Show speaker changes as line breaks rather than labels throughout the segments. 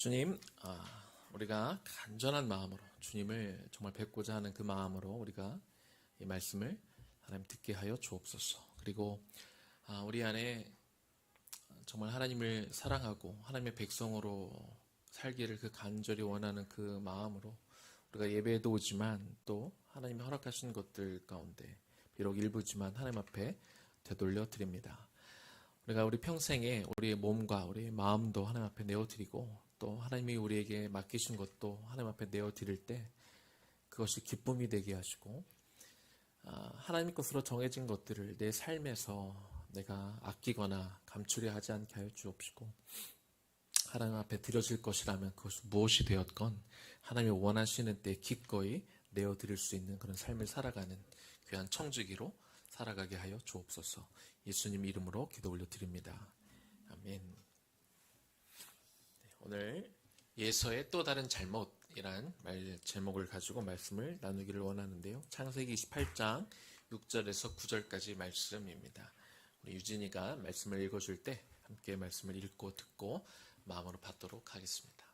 주님, 우리가 간절한 마음으로 주님을 정말 뵙고자 하는 그 마음으로 우리가 이 말씀을 하나님 듣게 하여 주옵소서. 그리고 우리 안에 정말 하나님을 사랑하고 하나님의 백성으로 살기를 그 간절히 원하는 그 마음으로 우리가 예배에도 오지만 또 하나님이 허락하신 것들 가운데 비록 일부지만 하나님 앞에 되돌려 드립니다. 우리가 우리 평생에 우리의 몸과 우리의 마음도 하나님 앞에 내어드리고 또 하나님이 우리에게 맡기신 것도 하나님 앞에 내어드릴 때 그것이 기쁨이 되게 하시고 하나님 것으로 정해진 것들을 내 삶에서 내가 아끼거나 감추려 하지 않게 하여 주옵시고 하나님 앞에 드려질 것이라면 그것이 무엇이 되었건 하나님이 원하시는 때 기꺼이 내어드릴 수 있는 그런 삶을 살아가는 귀한 청지기로 살아가게 하여 주옵소서. 예수님 이름으로 기도 올려드립니다. 아멘. 오늘 예서의 또 다른 잘못이란 제목을 가지고 말씀을 나누기를 원하는데요. 창세기 28장 6절에서 9절까지 말씀입니다. 우리 유진이가 말씀을 읽어줄 때 함께 말씀을 읽고 듣고 마음으로 받도록 하겠습니다.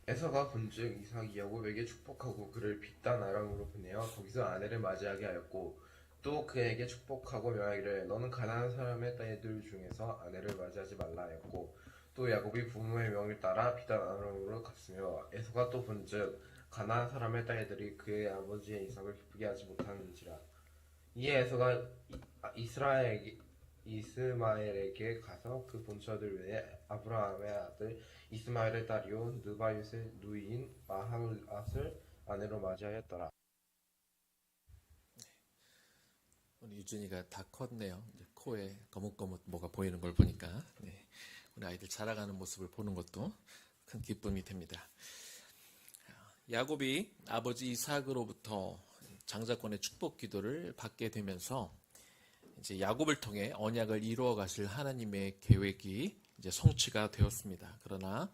에서가 본즉 이삭이 야곱에게 축복하고 그를 빛단 아람으로 보내어 거기서 아내를 맞이하게 하였고 또 그에게 축복하고 명하기를 너는 가나안 사람의 딸들 중에서 아내를 맞이하지 말라 하였고 또 야곱이 부모의 명을 따라 빛단 아람으로 갔으며 에서가 또 본즉 가나안 사람의 딸들이 그의 아버지의 이삭을 기쁘게 하지 못하는지라. 이에 에서가 이스마엘에게 가서 그 본처들 외에 아브라함의 아들 이스마엘의 딸이요 느바윕의 누이인 마할앗을 아내로 맞이하였더라.
우리 유진이가 다 컸네요. 이제 코에 거뭇거뭇 뭐가 보이는 걸 보니까 우리 아이들 자라가는 모습을 보는 것도 큰 기쁨이 됩니다. 야곱이 아버지 이삭으로부터 장자권의 축복 기도를 받게 되면서 이제 야곱을 통해 언약을 이루어 가실 하나님의 계획이 이제 성취가 되었습니다. 그러나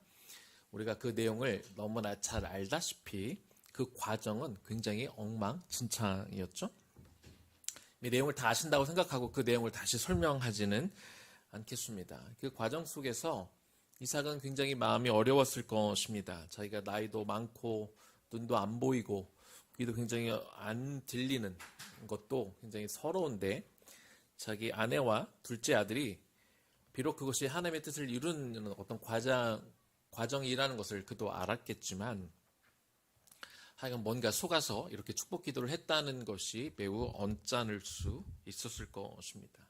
우리가 그 내용을 너무나 잘 알다시피 그 과정은 굉장히 엉망진창이었죠. 이 내용을 다 아신다고 생각하고 그 내용을 다시 설명하지는 않겠습니다. 그 과정 속에서 이삭은 굉장히 마음이 어려웠을 것입니다. 자기가 나이도 많고 눈도 안 보이고 귀도 굉장히 안 들리는 것도 굉장히 서러운데 자기 아내와 둘째 아들이 비록 그것이 하나님의 뜻을 이루는 어떤 과정이라는 것을 그도 알았겠지만 하여간 뭔가 속아서 이렇게 축복 기도를 했다는 것이 매우 언짢을 수 있었을 것입니다.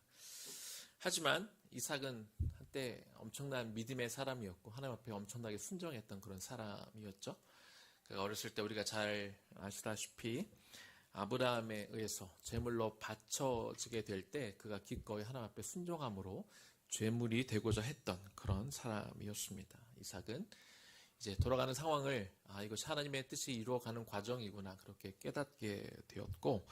하지만 이삭은 한때 엄청난 믿음의 사람이었고 하나님 앞에 엄청나게 순종했던 그런 사람이었죠. 어렸을 때 우리가 잘 아시다시피 아브라함에 의해서 제물로 바쳐지게 될 때 그가 기꺼이 하나님 앞에 순종함으로 제물이 되고자 했던 그런 사람이었습니다. 이삭은 이제 돌아가는 상황을 이것이 하나님의 뜻이 이루어가는 과정이구나 그렇게 깨닫게 되었고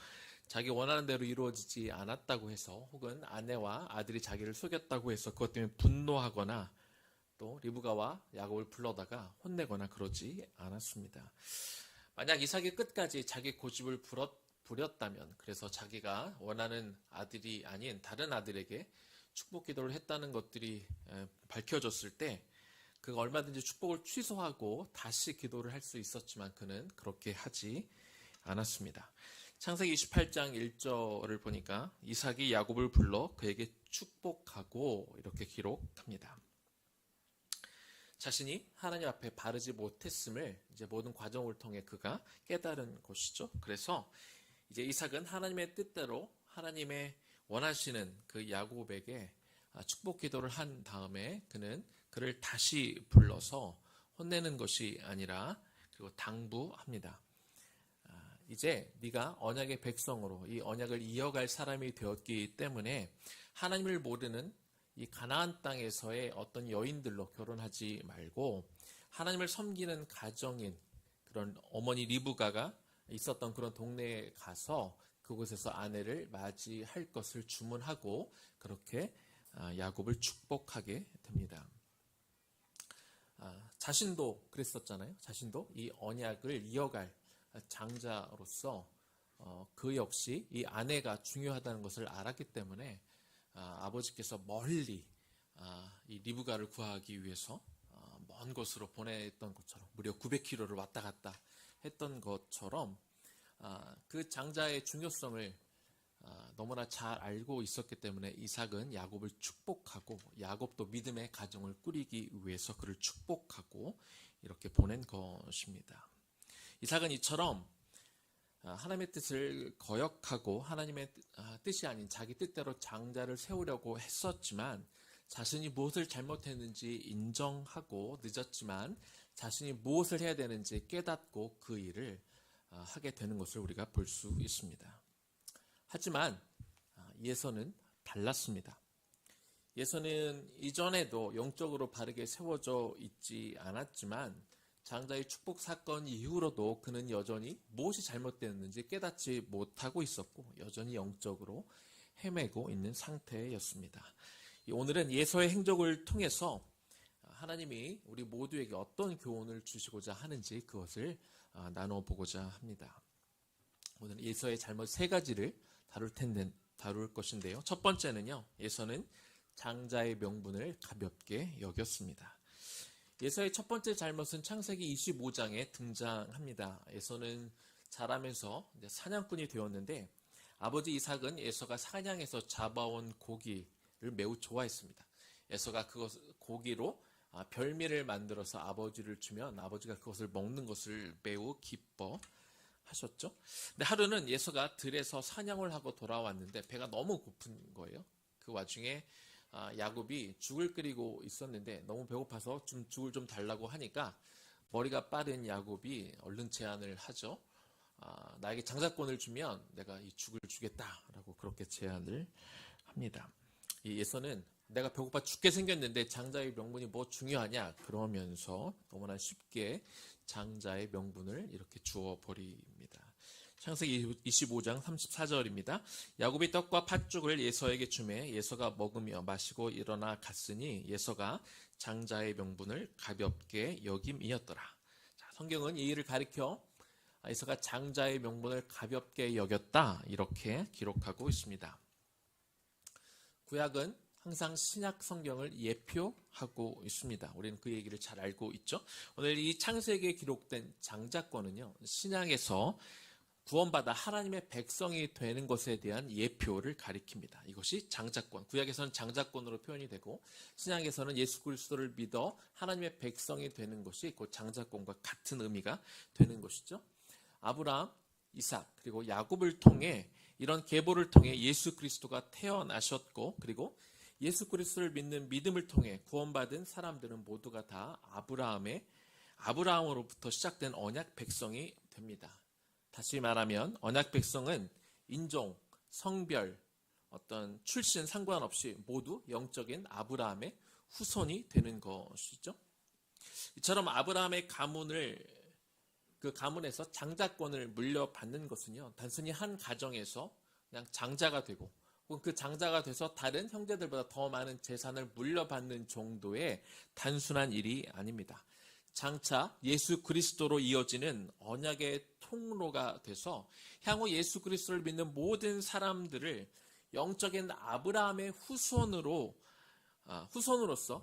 자기 원하는 대로 이루어지지 않았다고 해서 혹은 아내와 아들이 자기를 속였다고 해서 그것 때문에 분노하거나 또 리브가와 야곱을 불러다가 혼내거나 그러지 않았습니다. 만약 이삭이 끝까지 자기 고집을 부렸다면 그래서 자기가 원하는 아들이 아닌 다른 아들에게 축복 기도를 했다는 것들이 밝혀졌을 때 그가 얼마든지 축복을 취소하고 다시 기도를 할 수 있었지만 그는 그렇게 하지 않았습니다. 창세기 28장 1절을 보니까 이삭이 야곱을 불러 그에게 축복하고 이렇게 기록합니다. 자신이 하나님 앞에 바르지 못했음을 이제 모든 과정을 통해 그가 깨달은 것이죠. 그래서 이제 이삭은 하나님의 뜻대로 하나님의 원하시는 그 야곱에게 축복 기도를 한 다음에 그는 그를 다시 불러서 혼내는 것이 아니라 그리고 당부합니다. 이제 네가 언약의 백성으로 이 언약을 이어갈 사람이 되었기 때문에 하나님을 모르는 이 가나안 땅에서의 어떤 여인들로 결혼하지 말고 하나님을 섬기는 가정인 그런 어머니 리브가가 있었던 그런 동네에 가서 그곳에서 아내를 맞이할 것을 주문하고 그렇게 야곱을 축복하게 됩니다. 자신도 그랬었잖아요. 자신도 이 언약을 이어갈 장자로서 그 역시 이 아내가 중요하다는 것을 알았기 때문에 아버지께서 멀리 이 리브가를 구하기 위해서 먼 곳으로 보냈던 것처럼 무려 900km를 왔다 갔다 했던 것처럼 그 장자의 중요성을 너무나 잘 알고 있었기 때문에 이삭은 야곱을 축복하고 야곱도 믿음의 가정을 꾸리기 위해서 그를 축복하고 이렇게 보낸 것입니다. 이삭은 이처럼 하나님의 뜻을 거역하고 하나님의 뜻이 아닌 자기 뜻대로 장자를 세우려고 했었지만 자신이 무엇을 잘못했는지 인정하고 늦었지만 자신이 무엇을 해야 되는지 깨닫고 그 일을 하게 되는 것을 우리가 볼 수 있습니다. 하지만 예서는 달랐습니다. 예서는 이전에도 영적으로 바르게 세워져 있지 않았지만 장자의 축복 사건 이후로도 그는 여전히 무엇이 잘못되었는지 깨닫지 못하고 있었고 여전히 영적으로 헤매고 있는 상태였습니다. 오늘은 예서의 행적을 통해서 하나님이 우리 모두에게 어떤 교훈을 주시고자 하는지 그것을 나누어 보고자 합니다. 오늘 예서의 잘못 세 가지를 다룰 것인데요. 첫 번째는요. 예서는 장자의 명분을 가볍게 여겼습니다. 예서의 첫 번째 잘못은 창세기 25장에 등장합니다. 예서는 자라면서 사냥꾼이 되었는데 아버지 이삭은 예서가 사냥해서 잡아온 고기를 매우 좋아했습니다. 예서가 고기로 별미를 만들어서 아버지를 주면 아버지가 그것을 먹는 것을 매우 기뻐하셨죠. 근데 하루는 예서가 들에서 사냥을 하고 돌아왔는데 배가 너무 고픈 거예요. 그 와중에 야곱이 죽을 끓이고 있었는데 너무 배고파서 죽을 좀 달라고 하니까 머리가 빠른 야곱이 얼른 제안을 하죠. 나에게 장자권을 주면 내가 이 죽을 주겠다라고 그렇게 제안을 합니다. 이 예서는 내가 배고파 죽게 생겼는데 장자의 명분이 뭐 중요하냐 그러면서 너무나 쉽게 장자의 명분을 이렇게 주어버립니다. 창세기 25장 34절입니다. 야곱이 떡과 팥죽을 예서에게 주매 예서가 먹으며 마시고 일어나 갔으니 예서가 장자의 명분을 가볍게 여김이었더라. 자, 성경은 이 일을 가리켜 예서가 장자의 명분을 가볍게 여겼다 이렇게 기록하고 있습니다. 구약은 항상 신약 성경을 예표하고 있습니다. 우리는 그 얘기를 잘 알고 있죠. 오늘 이 창세기에 기록된 장자권은요. 신약에서 구원받아 하나님의 백성이 되는 것에 대한 예표를 가리킵니다. 이것이 장자권. 구약에서는 장자권으로 표현이 되고 신약에서는 예수 그리스도를 믿어 하나님의 백성이 되는 것이 그 장자권과 같은 의미가 되는 것이죠. 아브라함, 이삭 그리고 야곱을 통해 이런 계보를 통해 예수 그리스도가 태어나셨고 그리고 예수 그리스도를 믿는 믿음을 통해 구원받은 사람들은 모두가 다 아브라함으로부터 시작된 언약 백성이 됩니다. 다시 말하면 언약 백성은 인종, 성별, 어떤 출신 상관없이 모두 영적인 아브라함의 후손이 되는 것이죠. 이처럼 아브라함의 그 가문에서 장자권을 물려받는 것은요. 단순히 한 가정에서 그냥 장자가 되고 혹은 그 장자가 돼서 다른 형제들보다 더 많은 재산을 물려받는 정도의 단순한 일이 아닙니다. 장차 예수 그리스도로 이어지는 언약의 통로가 돼서 향후 예수 그리스도를 믿는 모든 사람들을 영적인 아브라함의 후손으로서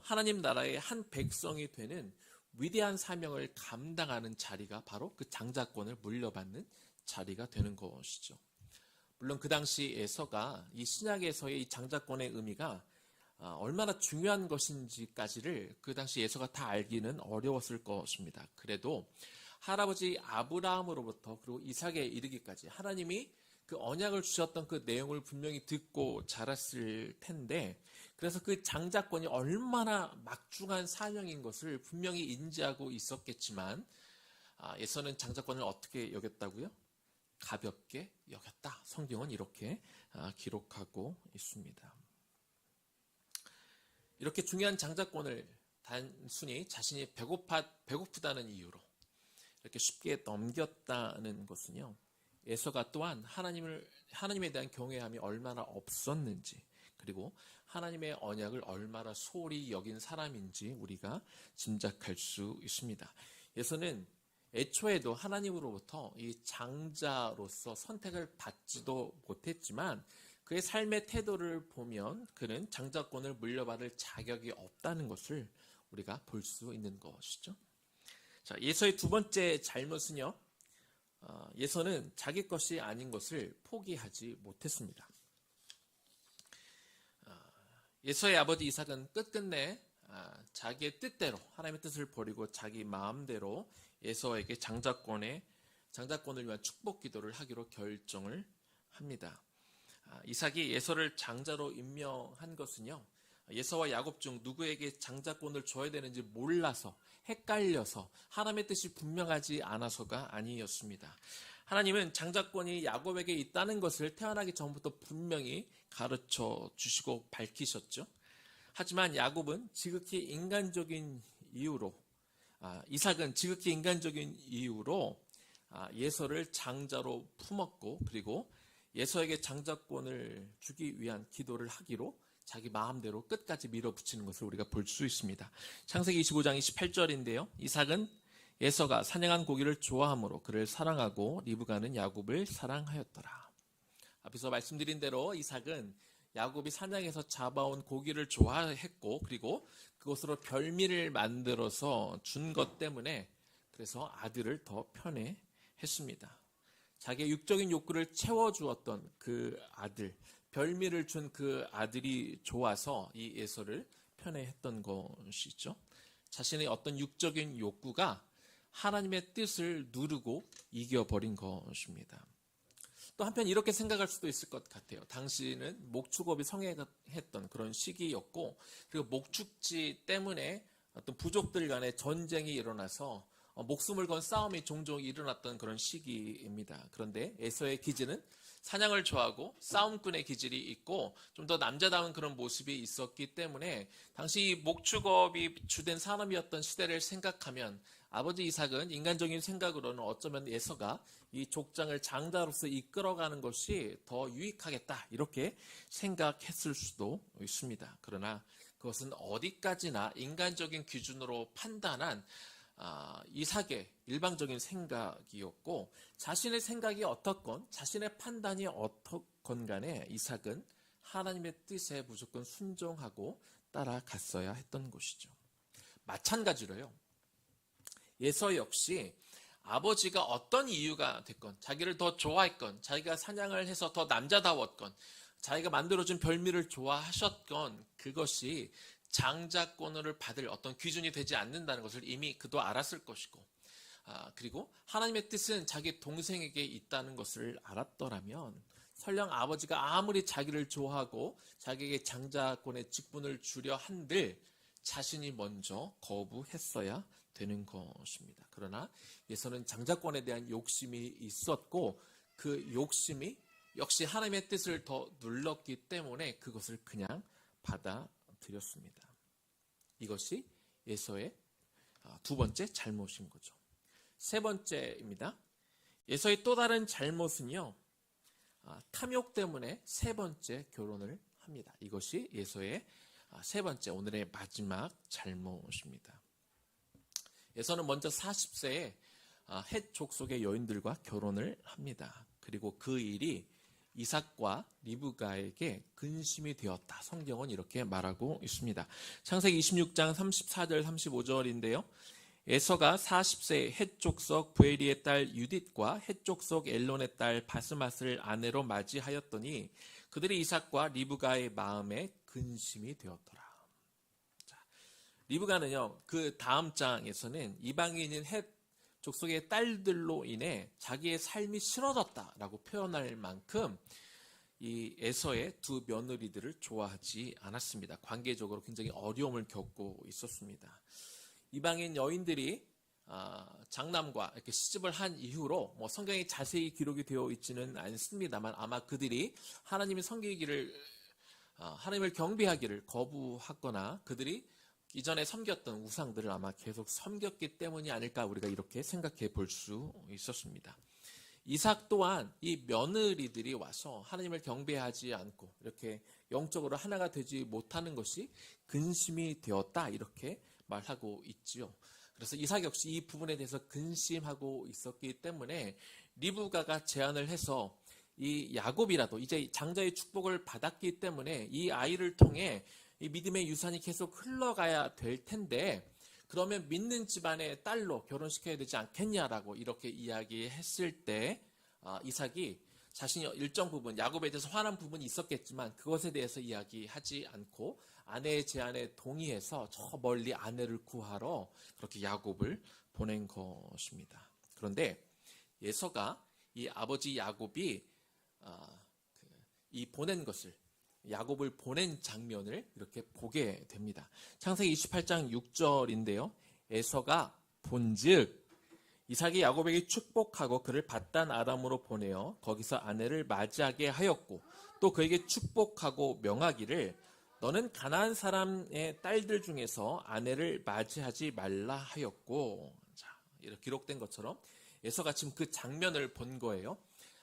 하나님 나라의 한 백성이 되는 위대한 사명을 감당하는 자리가 바로 그 장자권을 물려받는 자리가 되는 것이죠. 물론 그 당시 예서가 이 신약에서의 이 장자권의 의미가 얼마나 중요한 것인지까지를 그 당시 예서가 다 알기는 어려웠을 것입니다. 그래도 할아버지 아브라함으로부터 그리고 이삭에 이르기까지 하나님이 그 언약을 주셨던 그 내용을 분명히 듣고 자랐을 텐데 그래서 그 장자권이 얼마나 막중한 사명인 것을 분명히 인지하고 있었겠지만 예서는 장자권을 어떻게 여겼다고요? 가볍게 여겼다. 성경은 이렇게 기록하고 있습니다. 이렇게 중요한 장자권을 단순히 자신이 배고프다는 이유로 이렇게 쉽게 넘겼다는 것은요. 예서가 또한 하나님에 대한 경외함이 얼마나 없었는지 그리고 하나님의 언약을 얼마나 소홀히 여긴 사람인지 우리가 짐작할 수 있습니다. 예서는 애초에도 하나님으로부터 이 장자로서 선택을 받지도 못했지만 그의 삶의 태도를 보면 그는 장자권을 물려받을 자격이 없다는 것을 우리가 볼 수 있는 것이죠. 자, 예서의 두 번째 잘못은요. 예서는 자기 것이 아닌 것을 포기하지 못했습니다. 예서의 아버지 이삭은 끝끝내 자기의 뜻대로 하나님의 뜻을 버리고 자기 마음대로 예서에게 장자권을 위한 축복 기도를 하기로 결정을 합니다. 이삭이 예서를 장자로 임명한 것은요. 예서와 야곱 중 누구에게 장자권을 줘야 되는지 몰라서 헷갈려서 하나님의 뜻이 분명하지 않아서가 아니었습니다. 하나님은 장자권이 야곱에게 있다는 것을 태어나기 전부터 분명히 가르쳐 주시고 밝히셨죠. 하지만 야곱은 지극히 인간적인 이유로 이삭은 지극히 인간적인 이유로 예서를 장자로 품었고 그리고 예서에게 장자권을 주기 위한 기도를 하기로 자기 마음대로 끝까지 밀어붙이는 것을 우리가 볼 수 있습니다. 창세기 25장 28절인데요. 이삭은 예서가 사냥한 고기를 좋아하므로 그를 사랑하고 리브가는 야곱을 사랑하였더라. 앞에서 말씀드린 대로 이삭은 야곱이 사냥해서 잡아온 고기를 좋아했고 그리고 그것으로 별미를 만들어서 준 것 때문에 그래서 아들을 더 편애했습니다. 자기의 육적인 욕구를 채워주었던 그 아들, 별미를 준 그 아들이 좋아서 이 예서를 편애했던 것이죠. 자신의 어떤 육적인 욕구가 하나님의 뜻을 누르고 이겨버린 것입니다. 또 한편 이렇게 생각할 수도 있을 것 같아요. 당시는 목축업이 성행했던 그런 시기였고 그리고 목축지 때문에 어떤 부족들 간의 전쟁이 일어나서 목숨을 건 싸움이 종종 일어났던 그런 시기입니다. 그런데 에서의 기질은 사냥을 좋아하고 싸움꾼의 기질이 있고 좀 더 남자다운 그런 모습이 있었기 때문에 당시 목축업이 주된 산업이었던 시대를 생각하면 아버지 이삭은 인간적인 생각으로는 어쩌면 에서가 이 족장을 장자로서 이끌어가는 것이 더 유익하겠다 이렇게 생각했을 수도 있습니다. 그러나 그것은 어디까지나 인간적인 기준으로 판단한 이삭의 일방적인 생각이었고 자신의 생각이 어떻건 자신의 판단이 어떻건 간에 이삭은 하나님의 뜻에 무조건 순종하고 따라갔어야 했던 것이죠. 마찬가지로요. 예서 역시 아버지가 어떤 이유가 됐건 자기를 더 좋아했건 자기가 사냥을 해서 더 남자다웠건 자기가 만들어준 별미를 좋아하셨건 그것이 장자권을 받을 어떤 기준이 되지 않는다는 것을 이미 그도 알았을 것이고 그리고 하나님의 뜻은 자기 동생에게 있다는 것을 알았더라면 설령 아버지가 아무리 자기를 좋아하고 자기에게 장자권의 직분을 주려 한들 자신이 먼저 거부했어야 되는 것입니다. 그러나 예서는 장자권에 대한 욕심이 있었고 그 욕심이 역시 하나님의 뜻을 더 눌렀기 때문에 그것을 그냥 받아들였습니다. 이것이 예서의 두 번째 잘못인 거죠. 세 번째입니다. 예서의 또 다른 잘못은요. 탐욕 때문에 세 번째 결혼을 합니다. 이것이 예서의 세 번째 오늘의 마지막 잘못입니다. 예서는 먼저 40세에 헷 족속의 여인들과 결혼을 합니다. 그리고 그 일이 이삭과 리브가에게 근심이 되었다. 성경은 이렇게 말하고 있습니다. 창세기 26장 34절 35절인데요. 에서가 40세 헷 족속 부에리의 딸 유딧과 헷 족속 엘론의 딸 바스맛을 아내로 맞이하였더니 그들이 이삭과 리브가의 마음에 근심이 되었더라. 자, 리브가는요. 그 다음 장에서는 이방인인 헷 족속의 딸들로 인해 자기의 삶이 싫어졌다라고 표현할 만큼 이 에서의 두 며느리들을 좋아하지 않았습니다. 관계적으로 굉장히 어려움을 겪고 있었습니다. 이방인 여인들이 장남과 이렇게 시집을 한 이후로 성경에 자세히 기록이 되어 있지는 않습니다만 아마 그들이 하나님을 섬기기를 하나님을 경배하기를 거부하거나 그들이 이전에 섬겼던 우상들을 아마 계속 섬겼기 때문이 아닐까 우리가 이렇게 생각해 볼 수 있었습니다. 이삭 또한 이 며느리들이 와서 하나님을 경배하지 않고 이렇게 영적으로 하나가 되지 못하는 것이 근심이 되었다 이렇게 말하고 있지요. 그래서 이삭 역시 이 부분에 대해서 근심하고 있었기 때문에 리브가가 제안을 해서 이 야곱이라도 이제 장자의 축복을 받았기 때문에 이 아이를 통해 이 믿음의 유산이 계속 흘러가야 될 텐데 그러면 믿는 집안의 딸로 결혼시켜야 되지 않겠냐라고 이렇게 이야기했을 때 이삭이 자신이 일정 부분 야곱에 대해서 화난 부분이 있었겠지만 그것에 대해서 이야기하지 않고 아내의 제안에 동의해서 저 멀리 아내를 구하러 그렇게 야곱을 보낸 것입니다. 그런데 에서가 이 아버지 야곱이 이 보낸 것을 야곱을 보낸 장면을 이렇게 보게 됩니다. 창세기 28장 6절인데요. 에서가 본즉 이삭이 야곱에게 축복하고 그를 밧단 아람으로 보내어 거기서 아내를 맞이하게 하였고 또 그에게 축복하고 명하기를 너는 가나안 사람의 딸들 중에서 아내를 맞이하지 말라 하였고. 자, 이렇게 기록된 것처럼 에서가 지금 그 장면을 본 거예요.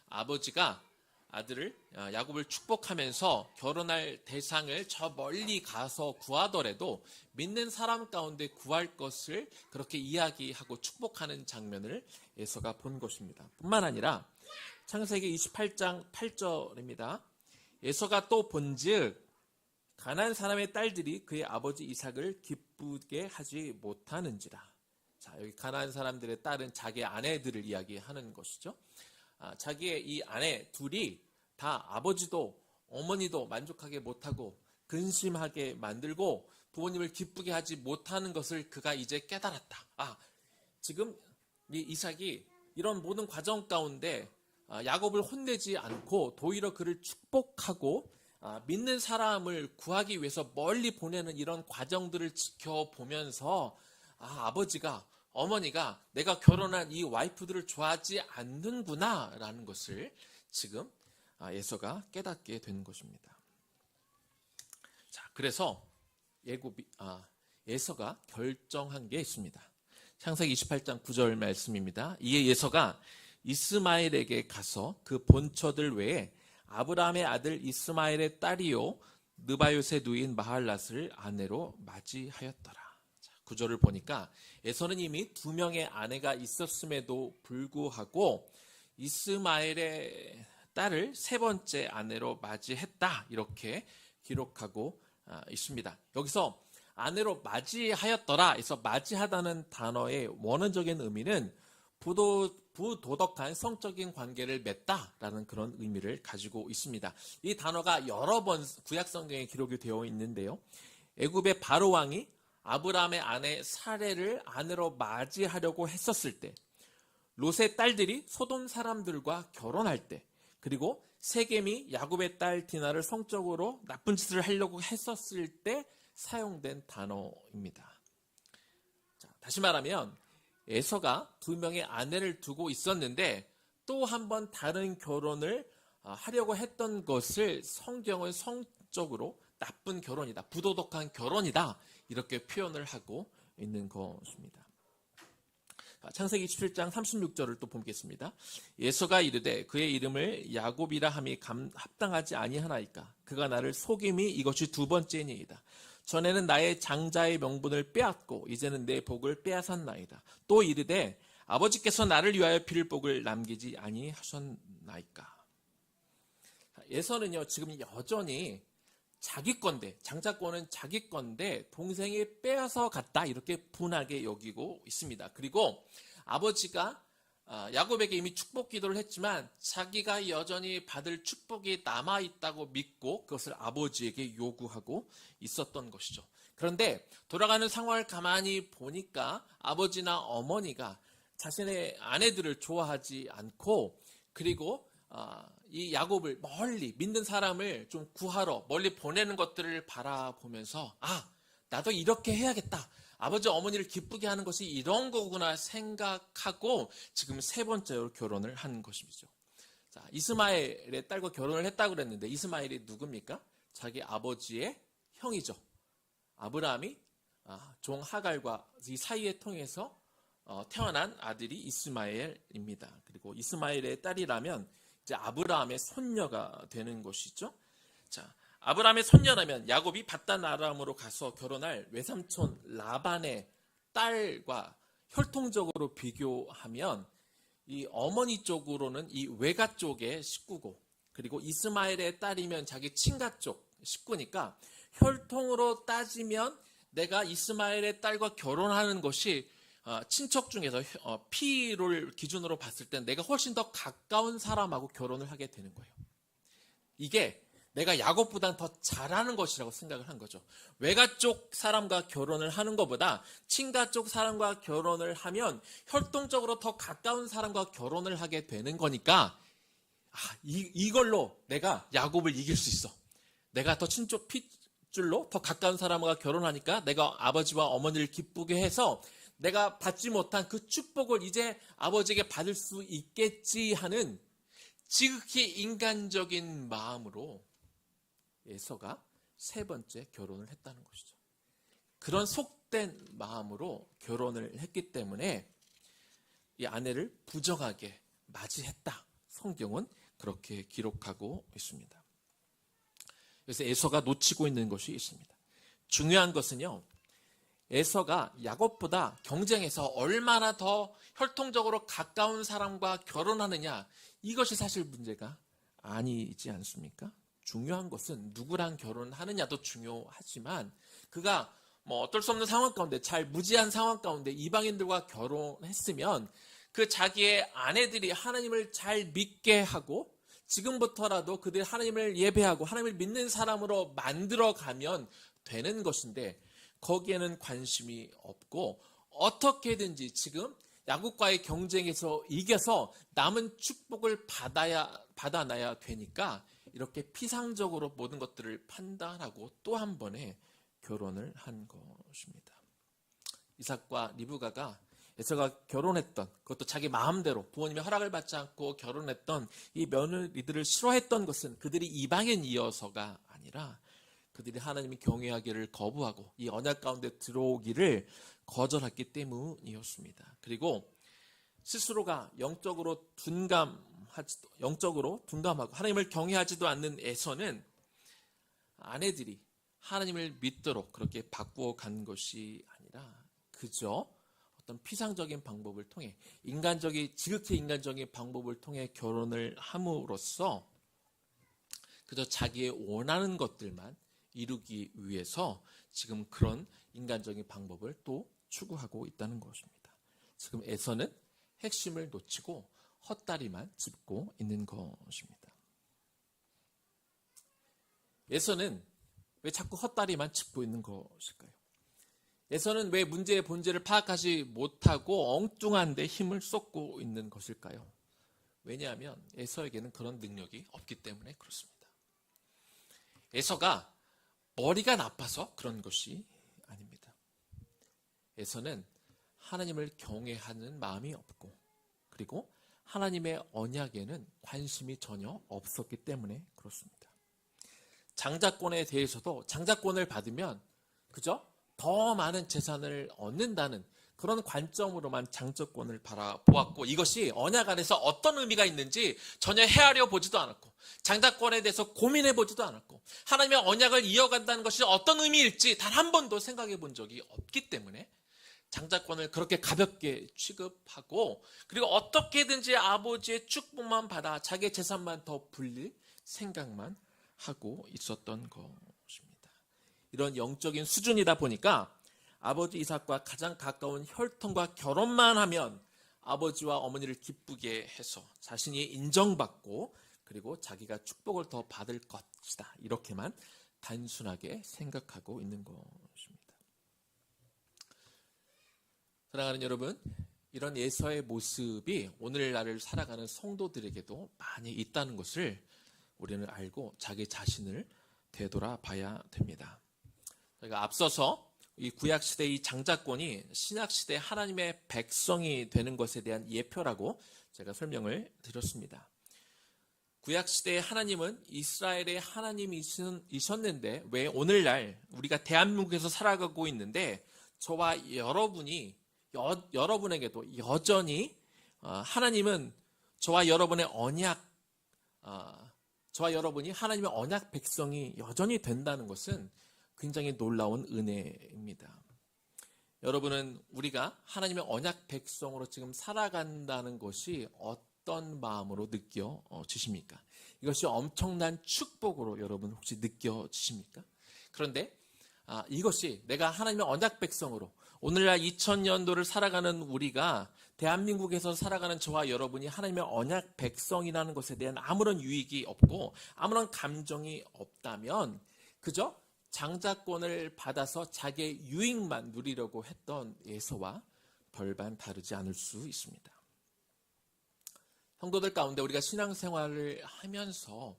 아버지가 아들을 야곱을 축복하면서 결혼할 대상을 저 멀리 가서 구하더라도 믿는 사람 가운데 구할 것을 그렇게 이야기하고 축복하는 장면을 에서가 본 것입니다. 뿐만 아니라 창세기 28장 8절입니다. 에서가 또 본즉 가나안 사람의 딸들이 그의 아버지 이삭을 기쁘게 하지 못하는지라. 자, 여기 가나안 사람들의 딸은 자기 아내들을 이야기하는 것이죠. 자기의 이 아내 둘이 다 아버지도 어머니도 만족하게 못하고 근심하게 만들고 부모님을 기쁘게 하지 못하는 것을 그가 이제 깨달았다. 지금 이 이삭이 이런 모든 과정 가운데 야곱을 혼내지 않고 도리어 그를 축복하고 믿는 사람을 구하기 위해서 멀리 보내는 이런 과정들을 지켜보면서 아버지가 어머니가 내가 결혼한 이 와이프들을 좋아하지 않는구나 라는 것을 지금 에서가 깨닫게 된 것입니다. 자, 그래서 에서가 결정한 게 있습니다. 창세기 28장 9절 말씀입니다. 이에 에서가 이스마엘에게 가서 그 본처들 외에 아브라함의 아들 이스마엘의 딸이요 느바요의 누인 마할랏을 아내로 맞이하였더라. 9절을 보니까 에서는 이미 2명의 아내가 있었음에도 불구하고 이스마엘의 딸을 3번째 아내로 맞이했다 이렇게 기록하고 있습니다. 여기서 아내로 맞이하였더라 해서 맞이하다는 단어의 원어적인 의미는 부도덕한 성적인 관계를 맺다라는 그런 의미를 가지고 있습니다. 이 단어가 여러 번 구약성경에 기록이 되어 있는데요. 애굽의 바로 왕이 아브라함의 아내 사레를 아내로 맞이하려고 했었을 때, 롯의 딸들이 소돔 사람들과 결혼할 때, 그리고 세겜이 야곱의 딸 디나를 성적으로 나쁜 짓을 하려고 했었을 때 사용된 단어입니다. 자, 다시 말하면 에서가 2명의 아내를 두고 있었는데 또 한 번 다른 결혼을 하려고 했던 것을 성경은 성적으로 나쁜 결혼이다, 부도덕한 결혼이다 이렇게 표현을 하고 있는 것입니다. 창세기 27장 36절을 또 보겠습니다. 에서가 이르되 그의 이름을 야곱이라 함이 합당하지 아니하나이까. 그가 나를 속임이 이것이 2번째니이다. 전에는 나의 장자의 명분을 빼앗고 이제는 내 복을 빼앗았나이다. 또 이르되 아버지께서 나를 위하여 빌 복을 남기지 아니하셨나이까. 에서는요 지금 여전히 자기 건데, 장자권은 자기 건데 동생이 빼앗아 갔다 이렇게 분하게 여기고 있습니다. 그리고 아버지가 야곱에게 이미 축복 기도를 했지만 자기가 여전히 받을 축복이 남아있다고 믿고 그것을 아버지에게 요구하고 있었던 것이죠. 그런데 돌아가는 상황을 가만히 보니까 아버지나 어머니가 자신의 아내들을 좋아하지 않고, 그리고 이 야곱을 멀리 믿는 사람을 좀 구하러 멀리 보내는 것들을 바라보면서 나도 이렇게 해야겠다, 아버지 어머니를 기쁘게 하는 것이 이런 거구나 생각하고 지금 3번째로 결혼을 한 것이죠. 자, 이스마엘의 딸과 결혼을 했다고 그랬는데 이스마엘이 누굽니까? 자기 아버지의 형이죠. 아브라함이 종 하갈과 이 사이에 통해서 태어난 아들이 이스마엘입니다. 그리고 이스마엘의 딸이라면 이제 아브라함의 손녀가 되는 것이죠. 자, 아브라함의 손녀라면 야곱이 밧단 아람으로 가서 결혼할 외삼촌 라반의 딸과 혈통적으로 비교하면 이 어머니 쪽으로는 이 외가 쪽의 식구고, 그리고 이스마엘의 딸이면 자기 친가 쪽 식구니까 혈통으로 따지면 내가 이스마엘의 딸과 결혼하는 것이 친척 중에서 피를 기준으로 봤을 때 내가 훨씬 더 가까운 사람하고 결혼을 하게 되는 거예요. 이게 내가 야곱보다는 더 잘하는 것이라고 생각을 한 거죠. 외가 쪽 사람과 결혼을 하는 것보다 친가 쪽 사람과 결혼을 하면 혈통적으로 더 가까운 사람과 결혼을 하게 되는 거니까 이걸로 내가 야곱을 이길 수 있어. 내가 더 친족 핏줄로 더 가까운 사람과 결혼하니까 내가 아버지와 어머니를 기쁘게 해서 내가 받지 못한 그 축복을 이제 아버지에게 받을 수 있겠지 하는 지극히 인간적인 마음으로 에서가 세 번째 결혼을 했다는 것이죠. 그런 속된 마음으로 결혼을 했기 때문에 이 아내를 부정하게 맞이했다. 성경은 그렇게 기록하고 있습니다. 그래서 에서가 놓치고 있는 것이 있습니다. 중요한 것은요, 에서가 야곱보다 경쟁에서 얼마나 더 혈통적으로 가까운 사람과 결혼하느냐, 이것이 사실 문제가 아니지 않습니까? 중요한 것은 누구랑 결혼하느냐도 중요하지만 그가 어떨 수 없는 상황 가운데, 잘 무지한 상황 가운데 이방인들과 결혼했으면 그 자기의 아내들이 하나님을 잘 믿게 하고 지금부터라도 그들이 하나님을 예배하고 하나님을 믿는 사람으로 만들어가면 되는 것인데 거기에는 관심이 없고 어떻게든지 지금 야곱과의 경쟁에서 이겨서 남은 축복을 받아놔야 되니까 이렇게 피상적으로 모든 것들을 판단하고 또 한 번의 결혼을 한 것입니다. 이삭과 리브가가 에서가 결혼했던, 그것도 자기 마음대로 부모님의 허락을 받지 않고 결혼했던 이 며느리들을 싫어했던 것은 그들이 이방인이어서가 아니라 그들이 하나님이 경외하기를 거부하고 이 언약 가운데 들어오기를 거절했기 때문이었습니다. 그리고 스스로가 영적으로 둔감하고 하나님을 경외하지도 않는 에서는 아내들이 하나님을 믿도록 그렇게 바꾸어 간 것이 아니라 그저 어떤 피상적인 방법을 통해 지극히 인간적인 방법을 통해 결혼을 함으로써 그저 자기의 원하는 것들만 이루기 위해서 지금 그런 인간적인 방법을 또 추구하고 있다는 것입니다. 지금 에서는 핵심을 놓치고 헛다리만 짚고 있는 것입니다. 에서는 왜 자꾸 헛다리만 짚고 있는 것일까요? 에서는 왜 문제의 본질을 파악하지 못하고 엉뚱한 데 힘을 쏟고 있는 것일까요? 왜냐하면 에서에게는 그런 능력이 없기 때문에 그렇습니다. 에서가 머리가 나빠서 그런 것이 아닙니다. 에서는 하나님을 경외하는 마음이 없고 그리고 하나님의 언약에는 관심이 전혀 없었기 때문에 그렇습니다. 장자권에 대해서도 장자권을 받으면 그저 더 많은 재산을 얻는다는 그런 관점으로만 장자권을 바라보았고 이것이 언약 안에서 어떤 의미가 있는지 전혀 헤아려 보지도 않았고 장자권에 대해서 고민해 보지도 않았고 하나님의 언약을 이어간다는 것이 어떤 의미일지 단 한 번도 생각해 본 적이 없기 때문에 장자권을 그렇게 가볍게 취급하고 그리고 어떻게든지 아버지의 축복만 받아 자기의 재산만 더 불릴 생각만 하고 있었던 것입니다. 이런 영적인 수준이다 보니까 아버지 이삭과 가장 가까운 혈통과 결혼만 하면 아버지와 어머니를 기쁘게 해서 자신이 인정받고 그리고 자기가 축복을 더 받을 것이다. 이렇게만 단순하게 생각하고 있는 것입니다. 사랑하는 여러분, 이런 에서의 모습이 오늘날을 살아가는 성도들에게도 많이 있다는 것을 우리는 알고 자기 자신을 되돌아봐야 됩니다. 저희가 앞서서 이 구약시대 이 장자권이 신약시대 하나님의 백성이 되는 것에 대한 예표라고 제가 설명을 드렸습니다. 구약시대의 하나님은 이스라엘의 하나님이셨는데 왜 오늘날 우리가 대한민국에서 살아가고 있는데 저와 여러분에게도 여전히 하나님은 저와 여러분의 저와 여러분이 하나님의 언약 백성이 여전히 된다는 것은 굉장히 놀라운 은혜입니다. 여러분은 우리가 하나님의 언약 백성으로 지금 살아간다는 것이 어떤 마음으로 느껴지십니까? 이것이 엄청난 축복으로 여러분 혹시 느껴지십니까? 그런데 이것이 내가 하나님의 언약 백성으로 오늘날 2000년도를 살아가는 우리가 대한민국에서 살아가는 저와 여러분이 하나님의 언약 백성이라는 것에 대한 아무런 유익이 없고 아무런 감정이 없다면 그저 장자권을 받아서 자기의 유익만 누리려고 했던 에서와 별반 다르지 않을 수 있습니다. 성도들 가운데 우리가 신앙생활을 하면서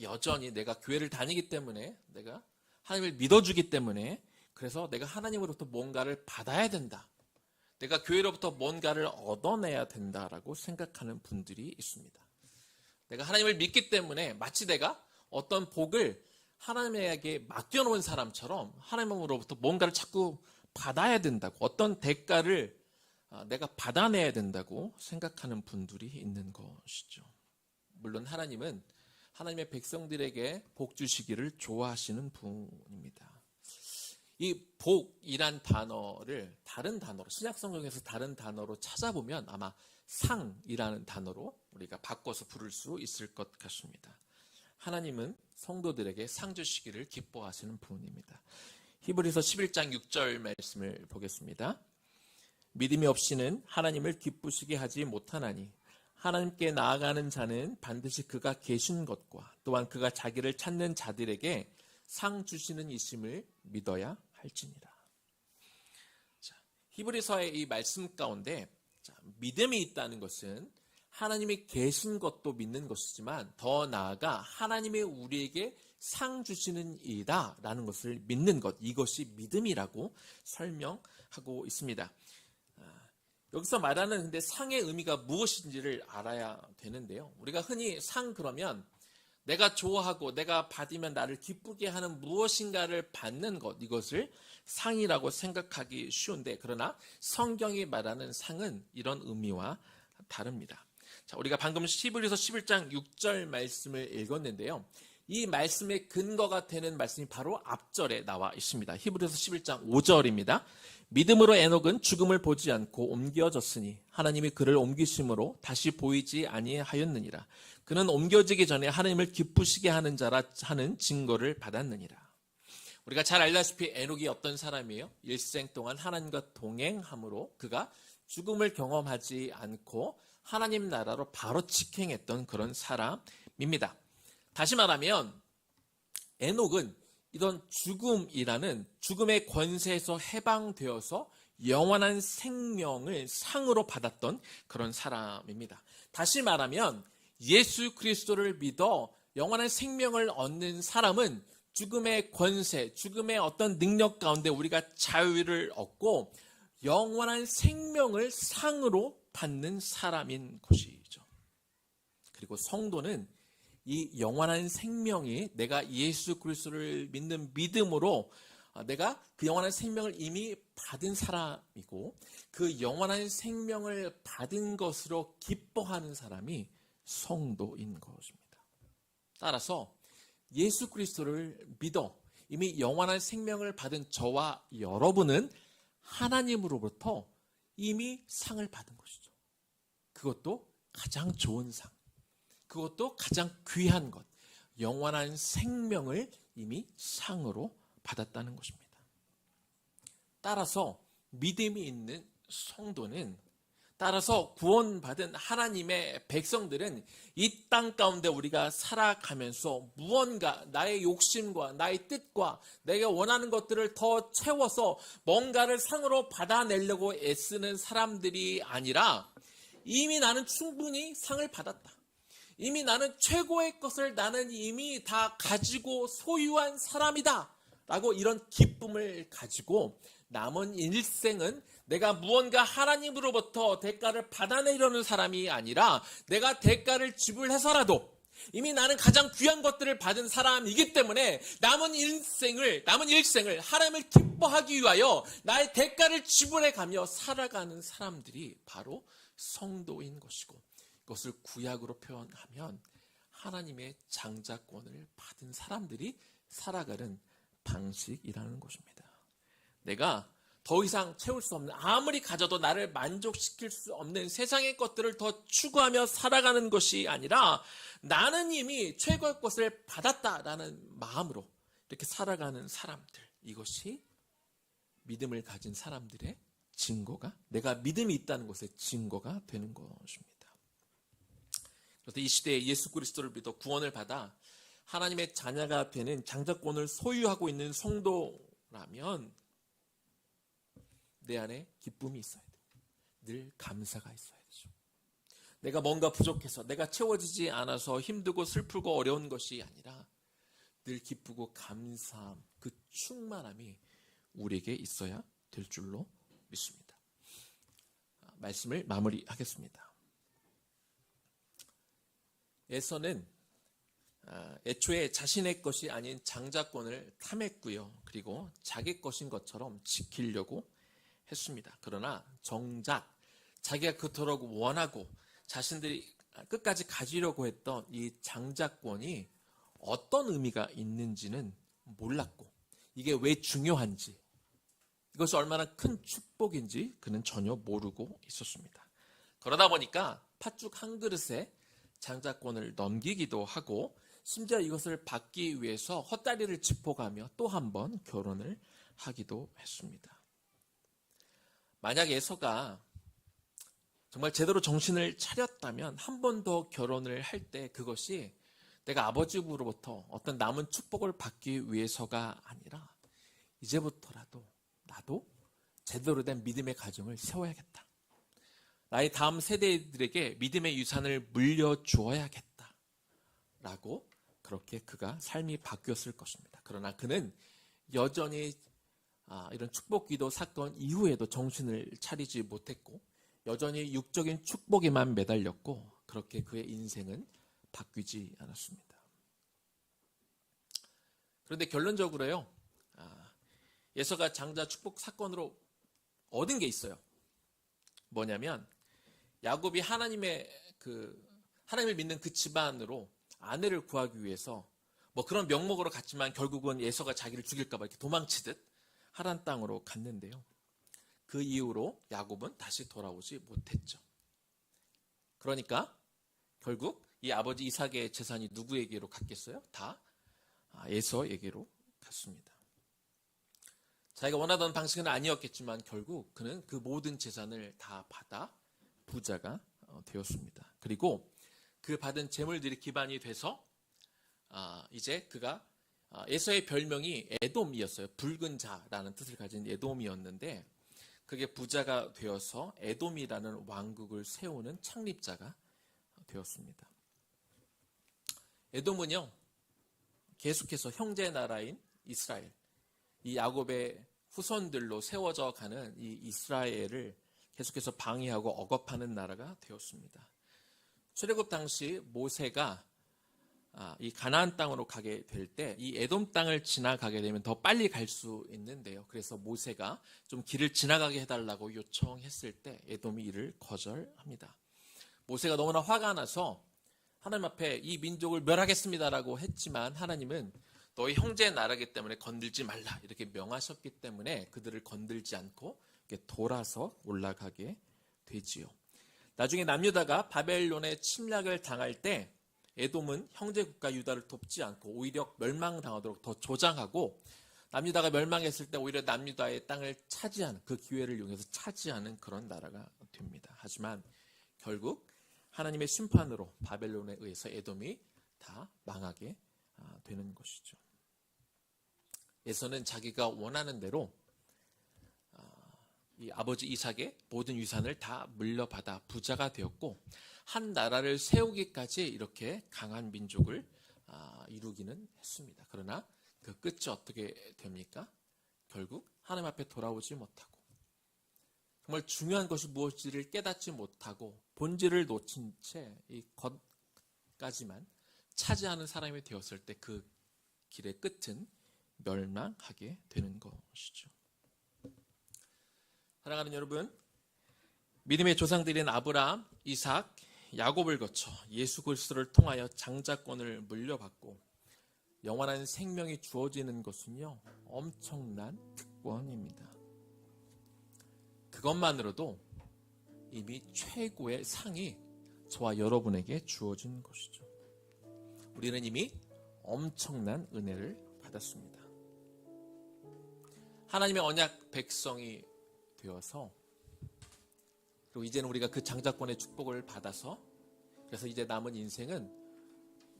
여전히 내가 교회를 다니기 때문에 내가 하나님을 믿어주기 때문에 그래서 내가 하나님으로부터 뭔가를 받아야 된다. 내가 교회로부터 뭔가를 얻어내야 된다라고 생각하는 분들이 있습니다. 내가 하나님을 믿기 때문에 마치 내가 어떤 복을 하나님에게 맡겨놓은 사람처럼 하나님으로부터 뭔가를 자꾸 받아야 된다고 어떤 대가를 내가 받아내야 된다고 생각하는 분들이 있는 것이죠. 물론 하나님은 하나님의 백성들에게 복 주시기를 좋아하시는 분입니다. 이 복이란 단어를 다른 단어로 신약성경에서 다른 단어로 찾아보면 아마 상이라는 단어로 우리가 바꿔서 부를 수 있을 것 같습니다. 하나님은 성도들에게 상 주시기를 기뻐하시는 분입니다. 히브리서 11장 6절 말씀을 보겠습니다. 믿음이 없이는 하나님을 기쁘시게 하지 못하나니 하나님께 나아가는 자는 반드시 그가 계신 것과 또한 그가 자기를 찾는 자들에게 상 주시는 이심을 믿어야 할지니라. 히브리서의 이 말씀 가운데 믿음이 있다는 것은 하나님이 계신 것도 믿는 것이지만 더 나아가 하나님이 우리에게 상 주시는 이다 라는 것을 믿는 것, 이것이 믿음이라고 설명하고 있습니다. 여기서 말하는 근데 상의 의미가 무엇인지를 알아야 되는데요. 우리가 흔히 상 그러면 내가 좋아하고 내가 받으면 나를 기쁘게 하는 무엇인가를 받는 것, 이것을 상이라고 생각하기 쉬운데 그러나 성경이 말하는 상은 이런 의미와 다릅니다. 자, 우리가 방금 히브리서 11장 6절 말씀을 읽었는데요. 이 말씀의 근거가 되는 말씀이 바로 앞절에 나와 있습니다. 히브리서 11장 5절입니다. 믿음으로 에녹은 죽음을 보지 않고 옮겨졌으니 하나님이 그를 옮기심으로 다시 보이지 아니하였느니라. 그는 옮겨지기 전에 하나님을 기쁘시게 하는 자라 하는 증거를 받았느니라. 우리가 잘 알다시피 에녹이 어떤 사람이에요? 일생 동안 하나님과 동행함으로 그가 죽음을 경험하지 않고 하나님 나라로 바로 직행했던 그런 사람입니다. 다시 말하면 에녹은 이런 죽음이라는 죽음의 권세에서 해방되어서 영원한 생명을 상으로 받았던 그런 사람입니다. 다시 말하면 예수 그리스도를 믿어 영원한 생명을 얻는 사람은 죽음의 권세, 죽음의 어떤 능력 가운데 우리가 자유를 얻고 영원한 생명을 상으로 받는 사람인 것이죠. 그리고 성도는 이 영원한 생명이 내가 예수 그리스도를 믿는 믿음으로 내가 그 영원한 생명을 이미 받은 사람이고 그 영원한 생명을 받은 것으로 기뻐하는 사람이 성도인 것입니다. 따라서 예수 그리스도를 믿어 이미 영원한 생명을 받은 저와 여러분은 하나님으로부터 이미 상을 받은 것이죠. 그것도 가장 좋은 상. 그것도 가장 귀한 것, 영원한 생명을 이미 상으로 받았다는 것입니다. 따라서 믿음이 있는 성도는, 따라서 구원받은 하나님의 백성들은 이 땅 가운데 우리가 살아가면서 무언가 나의 욕심과 나의 뜻과 내가 원하는 것들을 더 채워서 뭔가를 상으로 받아내려고 애쓰는 사람들이 아니라 이미 나는 충분히 상을 받았다. 이미 나는 최고의 것을 나는 이미 다 가지고 소유한 사람이다 라고 이런 기쁨을 가지고 남은 일생은 내가 무언가 하나님으로부터 대가를 받아내려는 사람이 아니라 내가 대가를 지불해서라도 이미 나는 가장 귀한 것들을 받은 사람이기 때문에 남은 일생을 하나님을 기뻐하기 위하여 나의 대가를 지불해가며 살아가는 사람들이 바로 성도인 것이고, 그것을 구약으로 표현하면 하나님의 장자권을 받은 사람들이 살아가는 방식이라는 것입니다. 내가 더 이상 채울 수 없는, 아무리 가져도 나를 만족시킬 수 없는 세상의 것들을 더 추구하며 살아가는 것이 아니라 나는 이미 최고의 것을 받았다라는 마음으로 이렇게 살아가는 사람들, 이것이 믿음을 가진 사람들의 증거가, 내가 믿음이 있다는 것의 증거가 되는 것입니다. 그래서 이 시대에 예수 그리스도를 믿어 구원을 받아 하나님의 자녀가 되는 장자권을 소유하고 있는 성도라면 내 안에 기쁨이 있어야 돼요. 늘 감사가 있어야 되죠. 내가 뭔가 부족해서, 내가 채워지지 않아서 힘들고 슬프고 어려운 것이 아니라 늘 기쁘고 감사함, 그 충만함이 우리에게 있어야 될 줄로 믿습니다. 말씀을 마무리하겠습니다. 에서는 애초에 자신의 것이 아닌 장자권을 탐했고요. 그리고 자기 것인 것처럼 지키려고 했습니다. 그러나 정작 자기가 그토록 원하고 자신들이 끝까지 가지려고 했던 이 장자권이 어떤 의미가 있는지는 몰랐고, 이게 왜 중요한지, 이것이 얼마나 큰 축복인지 그는 전혀 모르고 있었습니다. 그러다 보니까 팥죽 한 그릇에 장자권을 넘기기도 하고, 심지어 이것을 받기 위해서 헛다리를 짚어가며 또 한 번 결혼을 하기도 했습니다. 만약 에서가 정말 제대로 정신을 차렸다면 한 번 더 결혼을 할 때 그것이 내가 아버지로부터 어떤 남은 축복을 받기 위해서가 아니라 이제부터라도 나도 제대로 된 믿음의 가정을 세워야겠다. 나의 다음 세대들에게 믿음의 유산을 물려주어야겠다. 라고 그렇게 그가 삶이 바뀌었을 것입니다. 그러나 그는 여전히 이런 축복기도 사건 이후에도 정신을 차리지 못했고, 여전히 육적인 축복에만 매달렸고, 그렇게 그의 인생은 바뀌지 않았습니다. 그런데 결론적으로요, 에서가 장자 축복 사건으로 얻은 게 있어요. 뭐냐면 야곱이 하나님을 믿는 그 집안으로 아내를 구하기 위해서 뭐 그런 명목으로 갔지만 결국은 에서가 자기를 죽일까 봐 이렇게 도망치듯 하란 땅으로 갔는데요. 그 이후로 야곱은 다시 돌아오지 못했죠. 그러니까 결국 이 아버지 이삭의 재산이 누구에게로 갔겠어요? 다 에서에게로 갔습니다. 자기가 원하던 방식은 아니었겠지만 결국 그는 그 모든 재산을 다 받아 부자가 되었습니다. 그리고 그 받은 재물들이 기반이 돼서 이제 그가 에서의 별명이 에돔이었어요. 붉은 자라는 뜻을 가진 에돔이었는데, 그게 부자가 되어서 에돔이라는 왕국을 세우는 창립자가 되었습니다. 에돔은요, 계속해서 형제 나라인 이스라엘, 이 야곱의 후손들로 세워져 가는 이 이스라엘을 계속해서 방해하고 억압하는 나라가 되었습니다. 출애굽 당시 모세가 이 가나안 땅으로 가게 될 때 이 에돔 땅을 지나가게 되면 더 빨리 갈 수 있는데요. 그래서 모세가 좀 길을 지나가게 해달라고 요청했을 때 에돔이 이를 거절합니다. 모세가 너무나 화가 나서 하나님 앞에 이 민족을 멸하겠습니다라고 했지만 하나님은 너희 형제 나라이기 때문에 건들지 말라 이렇게 명하셨기 때문에 그들을 건들지 않고 이렇게 돌아서 올라가게 되지요. 나중에 남유다가 바벨론의 침략을 당할 때 에돔은 형제 국가 유다를 돕지 않고 오히려 멸망당하도록 더 조장하고, 남유다가 멸망했을 때 오히려 남유다의 땅을 차지하는, 그 기회를 이용해서 차지하는 그런 나라가 됩니다. 하지만 결국 하나님의 심판으로 바벨론에 의해서 에돔이 다 망하게 되는 것이죠. 에서는 자기가 원하는 대로 이 아버지 이삭의 모든 유산을 다 물려받아 부자가 되었고, 한 나라를 세우기까지 이렇게 강한 민족을 이루기는 했습니다. 그러나 그 끝이 어떻게 됩니까? 결국 하나님 앞에 돌아오지 못하고, 정말 중요한 것이 무엇인지를 깨닫지 못하고 본질을 놓친 채 이 것까지만 차지하는 사람이 되었을 때 그 길의 끝은 멸망하게 되는 것이죠. 사랑하는 여러분, 믿음의 조상들인 아브라함, 이삭, 야곱을 거쳐 예수 그리스도를 통하여 장자권을 물려받고 영원한 생명이 주어지는 것은요, 엄청난 특권입니다. 그것만으로도 이미 최고의 상이 저와 여러분에게 주어진 것이죠. 우리는 이미 엄청난 은혜를 받은 받았습니다. 하나님의 언약 백성이 되어서, 그리고 이제는 우리가 그 장자권의 축복을 받아서, 그래서 이제 남은 인생은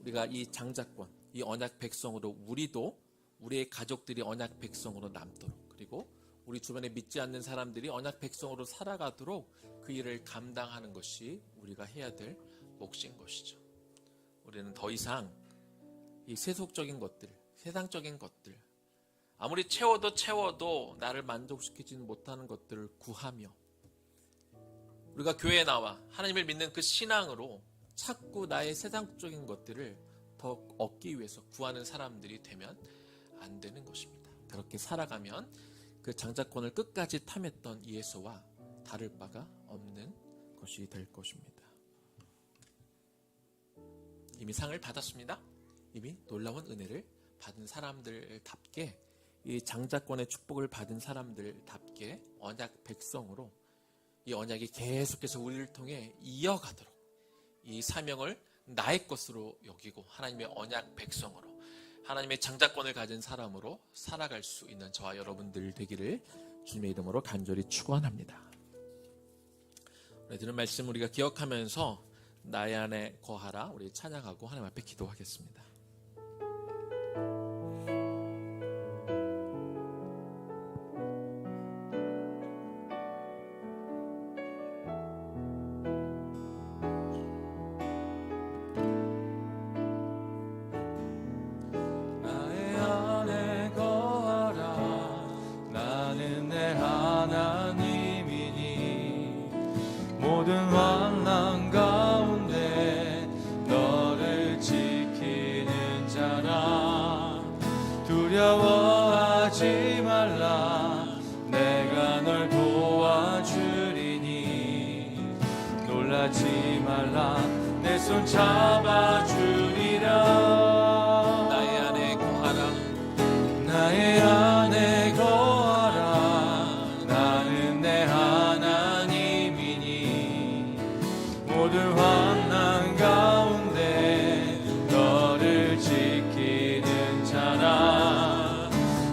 우리가 이 장자권, 이 언약 백성으로 우리도 우리의 가족들이 언약 백성으로 남도록, 그리고 우리 주변에 믿지 않는 사람들이 언약 백성으로 살아가도록 그 일을 감당하는 것이 우리가 해야 될 몫인 것이죠. 우리는 더 이상 이 세속적인 것들, 세상적인 것들, 아무리 채워도 나를 만족시키지는 못하는 것들을 구하며, 우리가 교회에 나와 하나님을 믿는 그 신앙으로 자꾸 나의 세상적인 것들을 더 얻기 위해서 구하는 사람들이 되면 안 되는 것입니다. 그렇게 살아가면 그 장자권을 끝까지 탐했던 예수와 다를 바가 없는 것이 될 것입니다. 이미 상을 받았습니다. 이미 놀라운 은혜를 받은 사람들답게, 이 장자권의 축복을 받은 사람들답게 언약 백성으로 이 언약이 계속해서 우리를 통해 이어가도록 이 사명을 나의 것으로 여기고 하나님의 언약 백성으로, 하나님의 장자권을 가진 사람으로 살아갈 수 있는 저와 여러분들 되기를 주님의 이름으로 간절히 축원합니다. 오늘 들은 말씀 우리가 기억하면서 나의 안에 거하라 우리 찬양하고 하나님 앞에 기도하겠습니다.
모든 환난 가운데 너를 지키는 자라. 두려워하지 말라. 내가 널 도와주리니. 놀라지 말라. 내 손 잡아주리라.
나의 안에 거하라.
나의 안에 거하라. 나는 내 하나님이니. 모든 환난 가운데 너를 지키는 자라.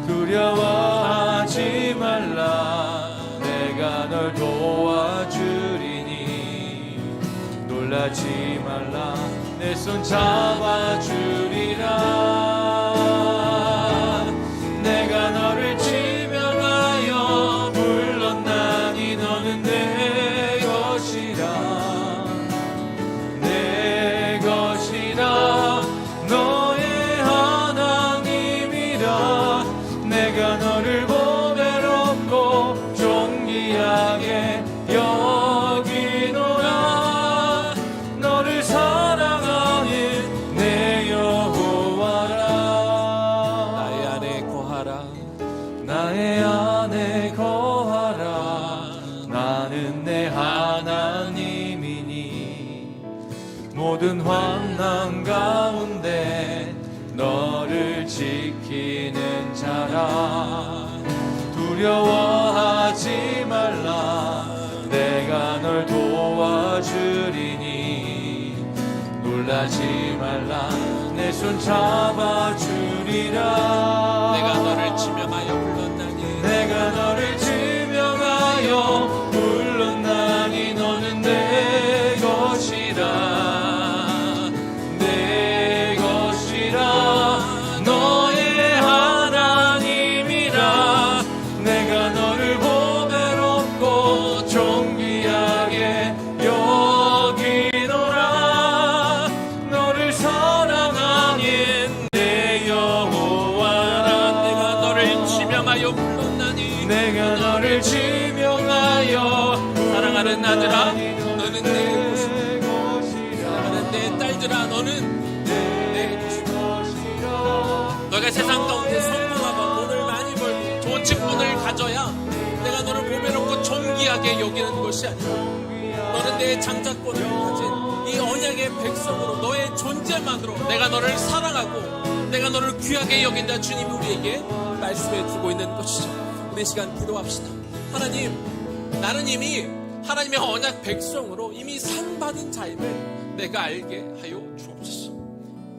두려워하지 말라. 내가 널 도와주리니. 놀라지 말라. 내 손 잡아주리라. 내가 너를 지명하여 불렀나니 너는 내 것이라. 내 것이라. 너의 하나님이라. 내가 너를 보배롭고 존귀하게 여기노라. 너를 사랑하는 내 여호와라.
나의 안에 거하라.
나의 안에 거하라. 나는 내 하나님이니. 모든 환난 가운데 너를 지키는 자라. 두려워하지 말라. 내가 널 도와주리니. 놀라지 말라. 내 손 잡아주리라.
내가 너를 지명하여 불렀나니.
내가 너를 지명하여 불렀나니. 너는 내 것이라. 내 것이라. 너의 하나님이라. 내가 너를 보배롭고 존귀하게 여기노라. 너를 사랑하는 내 여호와라.
내가 너를 지명하여 불렀나니.
내가 너를 지명하여
사랑하는 아들아, 너는 내
것이라.
사랑하는 내 딸들아, 너는 내 것이라. 너가 세상 가운데 성공하고 돈을 많이 벌고 좋은 직분을 가져야 내가 너를 보배롭고 존귀하게 여기는 것이 아니라, 너는 내 장자권을 가진 이 언약의 백성으로 너의 존재만으로 내가 너를 사랑하고 내가 너를 귀하게 여긴다. 주님이 우리에게 말씀해 주고 있는 것이죠. 우리 시간 기도합시다. 하나님, 나는 이미 하나님의 언약 백성으로 이미 상 받은 자임을 내가 알게 하여 주옵소서.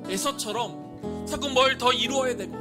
에서처럼 자꾸 뭘 더 이루어야 되고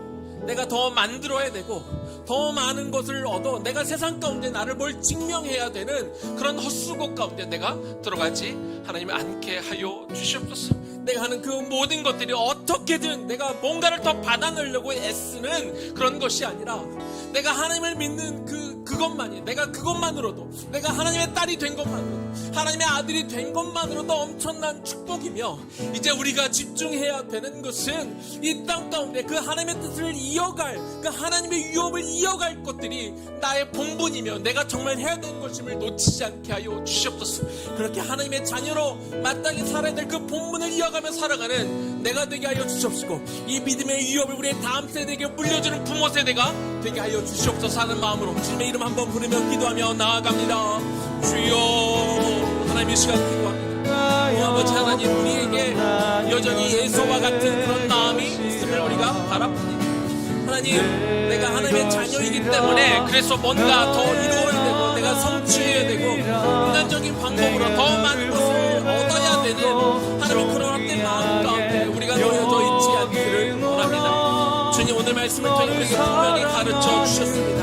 내가 더 만들어야 되고 더 많은 것을 얻어 내가 세상 가운데 나를 뭘 증명해야 되는 그런 헛수고 가운데 내가 들어가지 하나님이 않게 하여 주시옵소서. 내가 하는 그 모든 것들이 어떻게든 내가 뭔가를 더 받아내려고 애쓰는 그런 것이 아니라 내가 하나님을 믿는 그것만이, 내가 그것만으로도, 내가 하나님의 딸이 된 것만으로도, 하나님의 아들이 된 것만으로도 엄청난 축복이며, 이제 우리가 집중해야 되는 것은 이 땅 가운데 그 하나님의 뜻을 이어갈, 그 하나님의 유업을 이어갈 것들이 나의 본분이며 내가 정말 해야 되는 것임을 놓치지 않게 하여 주시옵소서. 그렇게 하나님의 자녀로 마땅히 살아야 될 그 본분을 이어가며 살아가는 내가 되게 하여 주시옵시고, 이 믿음의 유업을 우리의 다음 세대에게 물려주는 부모 세대가 되게 하여 주시옵소서 하는 마음으로 주님의 이름 한번 부르며 기도하며 나아갑니다. 주여, 하나님 이 시간 기도합니다. 아버지 하나님, 우리에게 여전히 예수와 같은 그런 마음이 있음을 우리가 바라봅니다. 하나님, 내가 하나님의 자녀이기 때문에 그래서 뭔가 더 이루어야 되고 내가 성취해야 되고 인간적인 방법으로 더 많은 것을 얻어야 되는 하나님 그런 헛된 마음 가운데 우리가 놓여져 있지 않기를 원합니다. 주님, 오늘 말씀을 통해 우리에게 분명히 가르쳐 주셨습니다.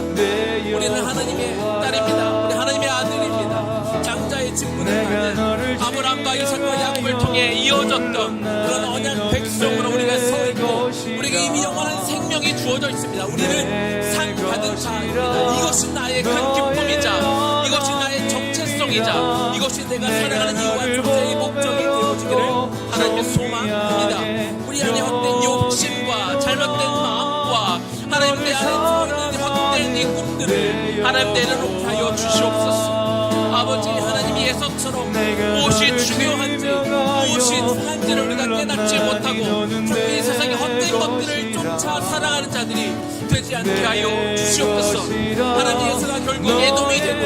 우리는 하나님의 딸입니다. 우리 하나님의 아들입니다. 장자의 직분을 받은 아브라함과 이삭과 야곱을 통해 이어졌던 그런 언약 백성으로 우리가 서 있고 우리에게 이미 영원한 생명이 주어져 있습니다. 우리는 상 받은 자입니다. 이것이 나의 큰 기쁨이자 이것이 나의 정체성이자 이것이 내가 살아가는 이유와 존재의 목적이 되어지기를 하나님의 소망합니다. 우리 안에 헛된 욕심과 잘못된 마음과 하나님 내 안에 들어있는 헛된 이 꿈들을 하나님 내려놓게 하여 주시옵소서. 아버지 하나님, 예서처럼 무엇이 중요한지 무엇이 중요한지를 우리가 깨닫지 못하고 이 세상의 헛된 것들을 쫓아 살아가는 자들이 되지 않게 하여 주시옵소서. 하나님, 예서가 결국 에돔이 되고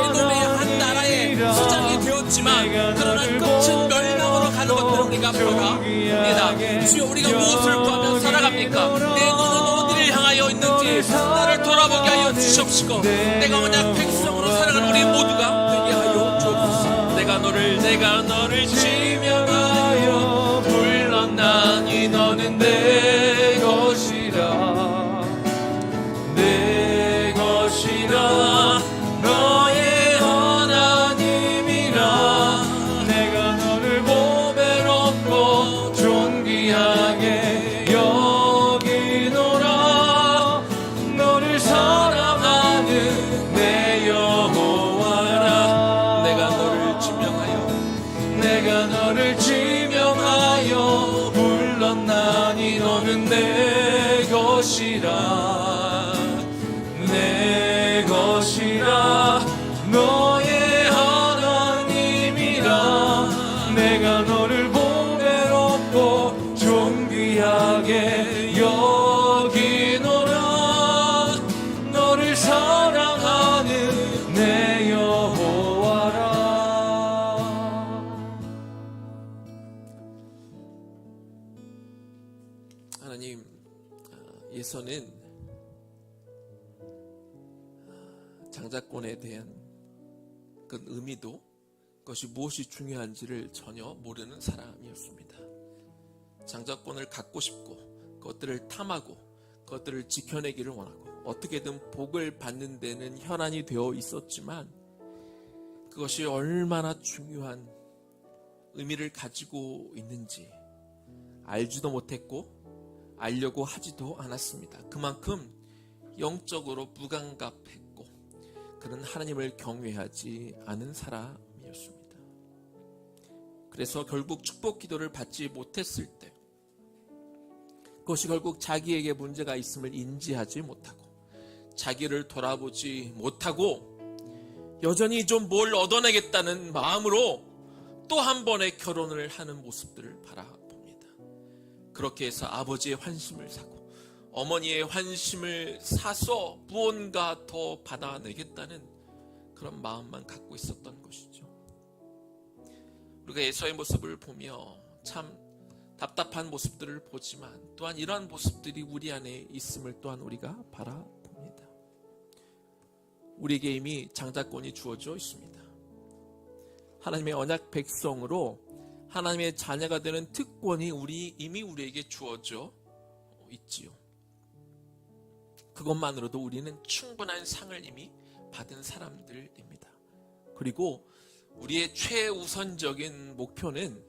에돔의 한 나라의 수장이 되었지만 그러나 끝은 멸망으로 가는 것들을 우리가 보아합니다. 주여, 우리가 무엇을 구하며 살아갑니까? 내 눈은 어디를 향하여 있는지 나를 돌아보게 하여 주시옵시고, 내가 언약 백성으로 살아가는 우리 모두가 되게 하여 주옵소서. 내가 너를 지명하여 불렀나니 너는 내 것이라, 내 것이라, 너의 하나님이라. 내가 너를 보배롭고 존귀하게 여기노라. 너를 사랑하는 내 여호와라. 내가 너를 지명하여 불렀나니 너는 내 것이라, 내 것이라, 너의 하나님이라. 내가 너를 보배롭고 존귀하게 여기노라. 너를 사랑하는 내 여호와라. 하나님, 예서는 장자권에 대한 그 의미도 그것이 무엇이 중요한지를 전혀 모르는 사람이었습니다. 장자권을 갖고 싶고 그것들을 탐하고 그것들을 지켜내기를 원하고 어떻게든 복을 받는 데는 혈안이 되어 있었지만 그것이 얼마나 중요한 의미를 가지고 있는지 알지도 못했고 알려고 하지도 않았습니다. 그만큼 영적으로 무감각했고 그는 하나님을 경외하지 않은 사람이었습니다. 그래서 결국 축복 기도를 받지 못했을 때 그것이 결국 자기에게 문제가 있음을 인지하지 못하고 자기를 돌아보지 못하고 여전히 좀 뭘 얻어내겠다는 마음으로 또 한 번의 결혼을 하는 모습들을 바라봅니다. 그렇게 해서 아버지의 환심을 사고 어머니의 환심을 사서 무언가 더 받아내겠다는 그런 마음만 갖고 있었던 것이죠. 우리가 에서의 모습을 보며 참 답답한 모습들을 보지만 또한 이러한 모습들이 우리 안에 있음을 또한 우리가 바라봅니다. 우리에게 이미 장자권이 주어져 있습니다. 하나님의 언약 백성으로 하나님의 자녀가 되는 특권이 이미 우리에게 주어져 있지요. 그것만으로도 우리는 충분한 상을 이미 받은 사람들입니다. 그리고 우리의 최우선적인 목표는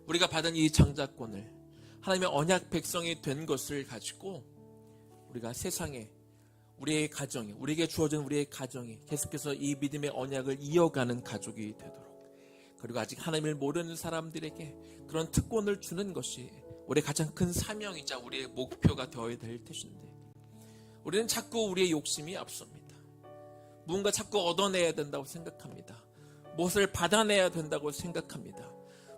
우리가 받은 이 장자권을, 하나님의 언약 백성이 된 것을 가지고 우리가 세상에, 우리의 가정에, 우리에게 주어진 우리의 가정이 계속해서 이 믿음의 언약을 이어가는 가족이 되도록, 그리고 아직 하나님을 모르는 사람들에게 그런 특권을 주는 것이 우리의 가장 큰 사명이자 우리의 목표가 되어야 될 것인데, 우리는 자꾸 우리의 욕심이 앞섭니다. 무언가 자꾸 얻어내야 된다고 생각합니다. 무엇을 받아내야 된다고 생각합니다.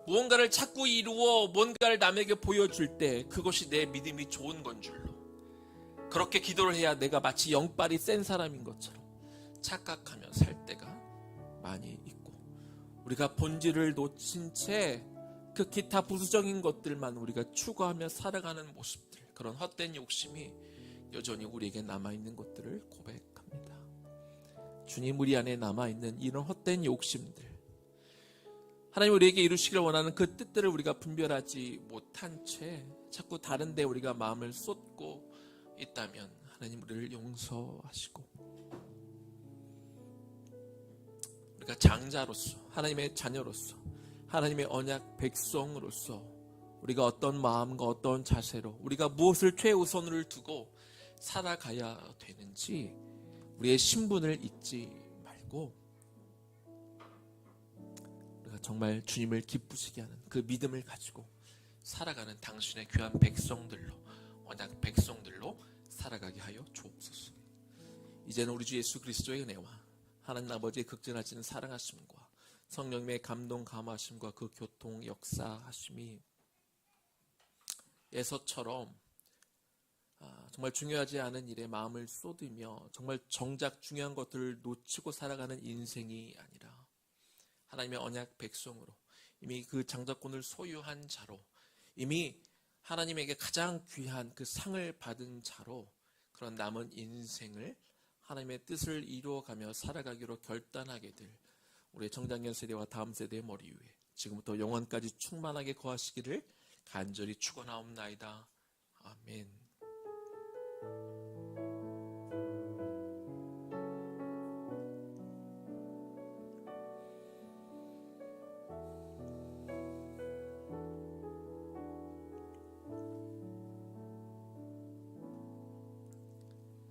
무언가를 자꾸 이루어 뭔가를 남에게 보여줄 때 그것이 내 믿음이 좋은 건 줄로, 그렇게 기도를 해야 내가 마치 영빨이 센 사람인 것처럼 착각하며 살 때가 많이 있고, 우리가 본질을 놓친 채 그 기타 부수적인 것들만 우리가 추구하며 살아가는 모습들, 그런 헛된 욕심이 여전히 우리에게 남아있는 것들을 고백합니다. 주님, 우리 안에 남아있는 이런 헛된 욕심들, 하나님 우리에게 이루시기를 원하는 그 뜻들을 우리가 분별하지 못한 채 자꾸 다른 데 우리가 마음을 쏟고 있다면 하나님 우리를 용서하시고, 우리가 장자로서, 하나님의 자녀로서, 하나님의 언약 백성으로서 우리가 어떤 마음과 어떤 자세로 우리가 무엇을 최우선으로 두고 살아가야 되는지 우리의 신분을 잊지 말고, 우리가 정말 주님을 기쁘시게 하는 그 믿음을 가지고 살아가는 당신의 귀한 백성들로, 언약 백성들로 살아가게 하여 주옵소서. 이제는 우리 주 예수 그리스도의 은혜와 하나님 아버지의 극진하시는 사랑하심과 성령님의 감동 감화하심과 그 교통 역사하심이 예서처럼 정말 중요하지 않은 일에 마음을 쏟으며 정말 정작 중요한 것들을 놓치고 살아가는 인생이 아니라 하나님의 언약 백성으로, 이미 그 장자권을 소유한 자로, 이미 하나님에게 가장 귀한 그 상을 받은 자로 그런 남은 인생을 하나님의 뜻을 이루어가며 살아가기로 결단하게 될 우리의 정장년 세대와 다음 세대의 머리 위에 지금부터 영원까지 충만하게 거하시기를 간절히 축원하옵나이다. 아멘.